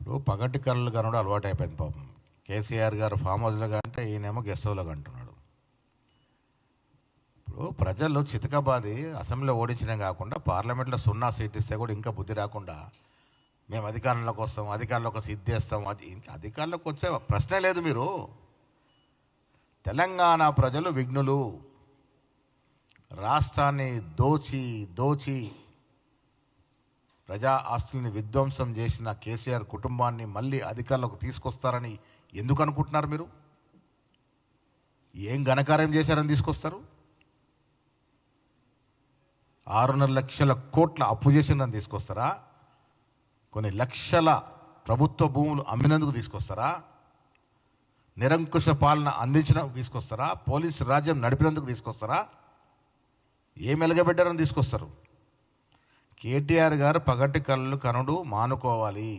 ఇప్పుడు పగటి కళ్ళు కనడం అలవాటు అయిపోయింది పాపం. కేసీఆర్ గారు ఫామ్ హౌస్లో కంటే ఈయనేమో గెస్ట్ హౌస్లో అంటున్నాడు. ఇప్పుడు ప్రజలు చితకబాది అసెంబ్లీలో ఓడించడం కాకుండా పార్లమెంట్లో 0 సీట్ ఇస్తే కూడా ఇంకా బుద్ధి రాకుండా మేము అధికారంలోకి వస్తాం, అధికారంలోకి వస్తే ఇది చేస్తాం, ఇంకా అధికారంలోకి వచ్చే ప్రశ్నే లేదు. మీరు తెలంగాణ ప్రజలు విఘ్నులు. రాష్ట్రాన్ని దోచి దోచి ప్రజా ఆస్తుల్ని విధ్వంసం చేసిన కేసీఆర్ కుటుంబాన్ని మళ్ళీ అధికారంలోకి తీసుకొస్తారని ఎందుకు అనుకుంటున్నారు మీరు? ఏం ఘనకార్యం చేశారని తీసుకొస్తారు? 6.5 లక్షల కోట్ల అప్పు చేసిందని తీసుకొస్తారా? కొన్ని లక్షల ప్రభుత్వ భూములు అమ్మినందుకు తీసుకొస్తారా? నిరంకుశ పాలన అందించినందుకు తీసుకొస్తారా? పోలీసు రాజ్యం నడిపినందుకు తీసుకొస్తారా? ఏం ఎలగబెట్టారని తీసుకొస్తారు? కేటీఆర్ గారు పగటి కళ్ళు కనుడు మానుకోవాలి.